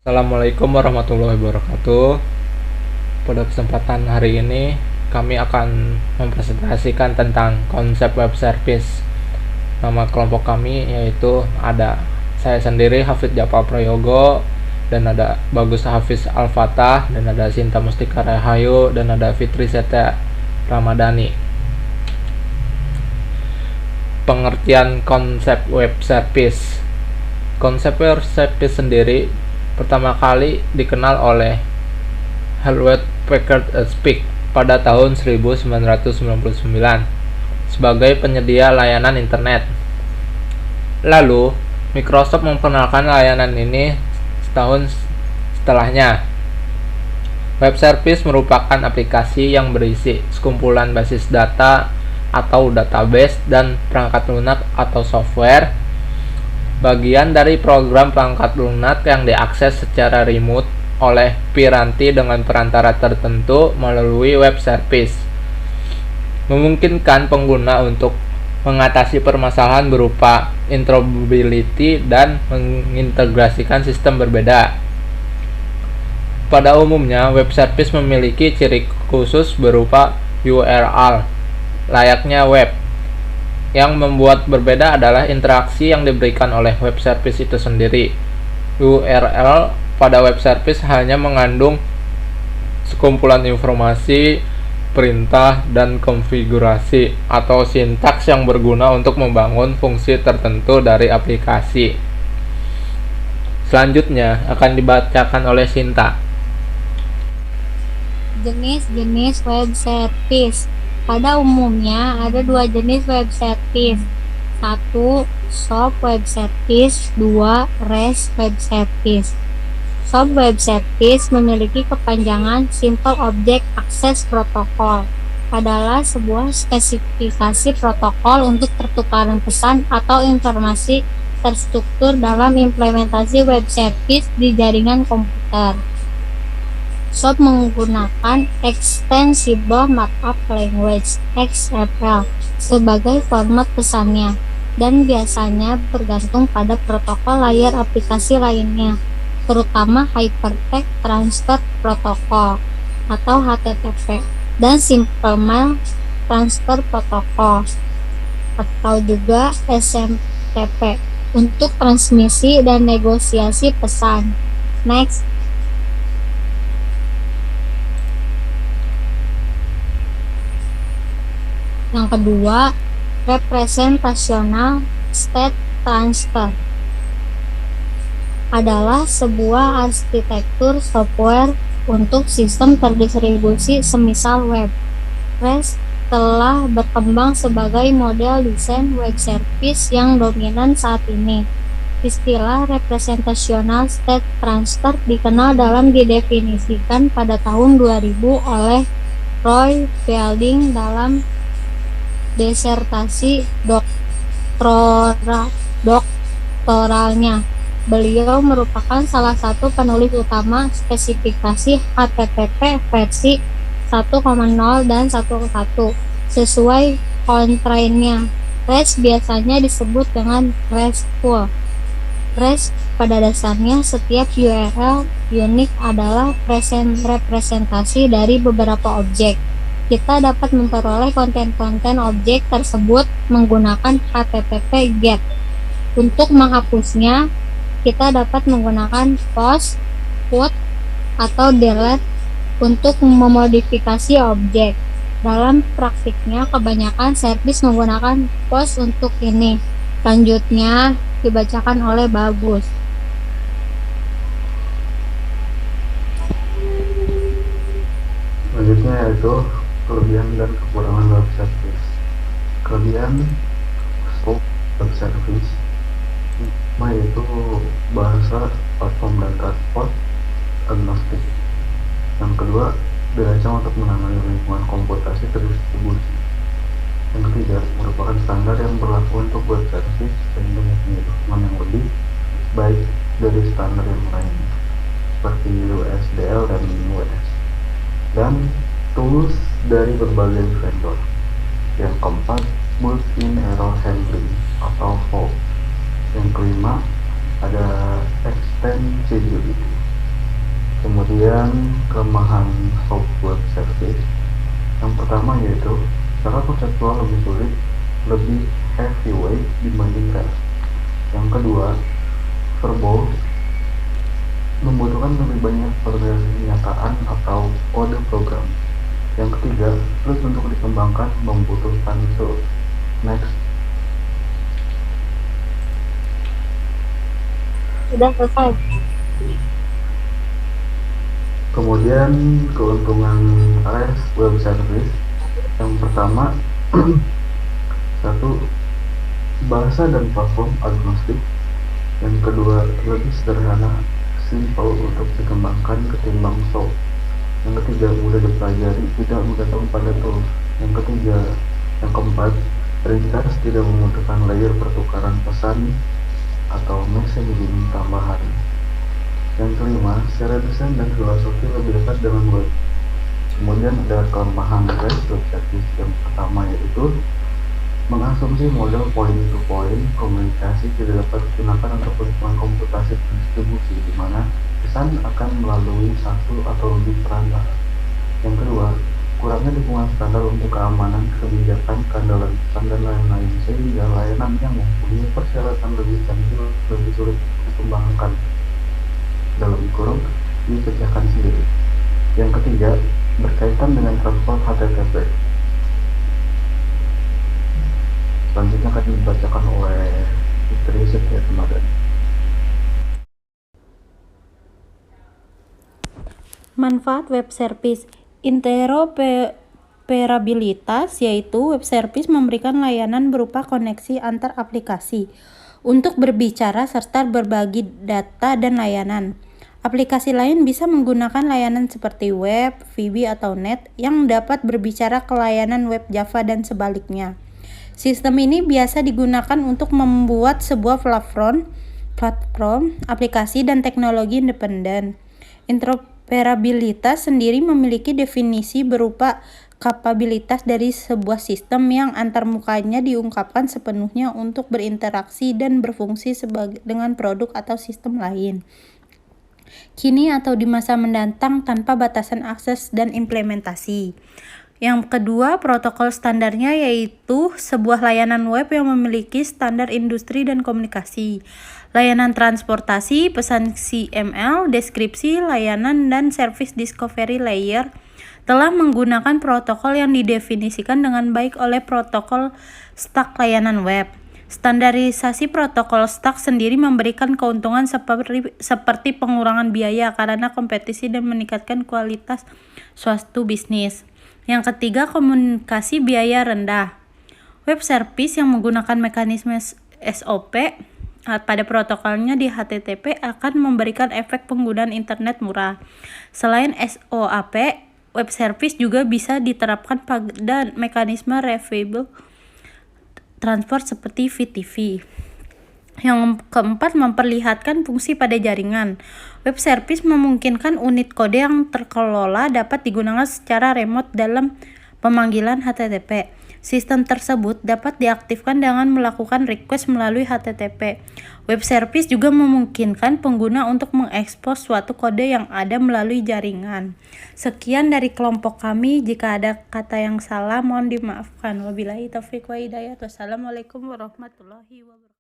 Assalamualaikum warahmatullahi wabarakatuh. Pada kesempatan hari ini, kami akan mempresentasikan tentang konsep web service. Nama kelompok kami yaitu ada saya sendiri, Hafid Japal Prayogo, dan ada Bagus Hafiz Al-Fatah, dan ada Sinta Mustika Rahayu, dan ada Fitri Setia Ramadhani. Pengertian konsep web service. Konsep web service sendiri pertama kali dikenal oleh Hewlett Packard Speak pada tahun 1999 sebagai penyedia layanan internet. Lalu, Microsoft memperkenalkan layanan ini setahun setelahnya. Web service merupakan aplikasi yang berisi sekumpulan basis data atau database dan perangkat lunak atau software, bagian dari program perangkat lunak yang diakses secara remote oleh piranti dengan perantara tertentu melalui web service, memungkinkan pengguna untuk mengatasi permasalahan berupa interoperability dan mengintegrasikan sistem berbeda. Pada umumnya, web service memiliki ciri khusus berupa URL, layaknya web. Yang membuat berbeda adalah interaksi yang diberikan oleh web service itu sendiri. URL pada web service hanya mengandung sekumpulan informasi, perintah, dan konfigurasi atau sintaks yang berguna untuk membangun fungsi tertentu dari aplikasi. Selanjutnya akan dibacakan oleh Sinta. Jenis-jenis web service. Pada umumnya ada dua jenis web service. 1. SOAP web service. 2. REST web service. SOAP web service memiliki kepanjangan Simple Object Access Protocol. Adalah sebuah spesifikasi protokol untuk pertukaran pesan atau informasi terstruktur dalam implementasi web service di jaringan komputer. SOAP menggunakan Extensible Markup Language (XML) sebagai format pesannya, dan biasanya bergantung pada protokol layer aplikasi lainnya, terutama Hypertext Transfer Protocol atau HTTP, dan Simple Mail Transfer Protocol atau juga SMTP untuk transmisi dan negosiasi pesan. Next. Yang kedua, representational state transfer adalah sebuah arsitektur software untuk sistem terdistribusi semisal web. REST telah berkembang sebagai model desain web service yang dominan saat ini. Istilah representational state transfer dikenal dalam didefinisikan pada tahun 2000 oleh Roy Fielding dalam desertasi doktoralnya. Beliau merupakan salah satu penulis utama spesifikasi HTTP versi 1.0 dan 1.1. Sesuai constraint-nya, REST biasanya disebut dengan RESTful. REST pada dasarnya setiap URL unik adalah representasi dari beberapa objek. Kita dapat memperoleh konten-konten objek tersebut menggunakan HTTP GET. Untuk menghapusnya, kita dapat menggunakan POST, PUT, atau DELETE untuk memodifikasi objek. Dalam praktiknya, kebanyakan service menggunakan POST untuk ini. Selanjutnya dibacakan oleh Bagus. Selanjutnya yaitu kelebihan dan kekurangan web service. Kelebihan SOAP web service yaitu bahasa, platform, dan transport agnostik. Yang kedua, dirancang untuk menangani lingkungan komputasi terdistribusi. Yang ketiga, merupakan standar yang berlaku untuk web service sehingga mempunyai performa yang lebih baik dari standar yang lainnya seperti USDL dan WS. Dan tools dari berbagai vendor. Yang keempat, built-in error handling atau FOH. Yang kelima, ada extensibility Kemudian kelemahan SOAP web service yang pertama yaitu secara konseptual lebih sulit, lebih heavyweight dibanding REST. Yang kedua, verbose membutuhkan lebih banyak pernyataan atau kode program. Yang ketiga, sulit untuk dikembangkan, membutuhkan tools. Next. Sudah selesai. Kemudian keuntungan REST web service yang pertama satu, bahasa dan platform agnostik. Yang kedua, lebih sederhana, simple untuk dikembangkan ketimbang SOAP. Yang ketiga, mudah dipelajari, tidak bergantung pada tools. Yang keempat, ringkas, tidak membutuhkan layer pertukaran pesan atau messaging tambahan. Yang kelima, secara desain dan filosofi lebih dekat dengan web. Kemudian ada kelemahan REST web service yang pertama yaitu mengasumsi model point-to-point komunikasi tidak dapat digunakan untuk kebutuhan komputasi distribusi, di mana pesan akan melalui satu atau lebih perantara. Yang kedua, kurangnya dukungan standar untuk keamanan, kebijakan, keandalan pesan, dan lain-lain, sehingga layanan yang mempunyai persyaratan lebih canggih lebih sulit dikembangkan dalam kurung dikerjakan sendiri. Yang ketiga, berkaitan dengan transport HTTP. Selanjutnya akan dibacakan oleh Putri Setia Temadan. Manfaat web service. Interoperabilitas, yaitu web service memberikan layanan berupa koneksi antar aplikasi untuk berbicara serta berbagi data dan layanan. Aplikasi lain bisa menggunakan layanan seperti web, VB, atau net yang dapat berbicara ke layanan web Java dan sebaliknya. Sistem ini biasa digunakan untuk membuat sebuah platform, aplikasi, dan teknologi independen. Interoperabilitas sendiri memiliki definisi berupa kapabilitas dari sebuah sistem yang antarmukanya diungkapkan sepenuhnya untuk berinteraksi dan berfungsi dengan produk atau sistem lain, kini atau di masa mendatang, tanpa batasan akses dan implementasi. Yang kedua, protokol standarnya, yaitu sebuah layanan web yang memiliki standar industri dan komunikasi. Layanan transportasi, pesan XML, deskripsi, layanan, dan service discovery layer telah menggunakan protokol yang didefinisikan dengan baik oleh protokol stack layanan web. Standarisasi protokol stack sendiri memberikan keuntungan seperti pengurangan biaya karena kompetisi dan meningkatkan kualitas suatu bisnis. Yang ketiga, komunikasi biaya rendah. Web service yang menggunakan mekanisme SOP pada protokolnya di HTTP akan memberikan efek penggunaan internet murah. Selain SOAP, web service juga bisa diterapkan pada mekanisme reversible transport seperti VTV. Yang keempat, memperlihatkan fungsi pada jaringan. Web service memungkinkan unit kode yang terkelola dapat digunakan secara remote dalam pemanggilan HTTP. Sistem tersebut dapat diaktifkan dengan melakukan request melalui HTTP. Web service juga memungkinkan pengguna untuk mengekspos suatu kode yang ada melalui jaringan. Sekian dari kelompok kami. Jika ada kata yang salah, mohon dimaafkan. Wabillahi taufiq wa hidayah. Wassalamualaikum warahmatullahi wabarakatuh.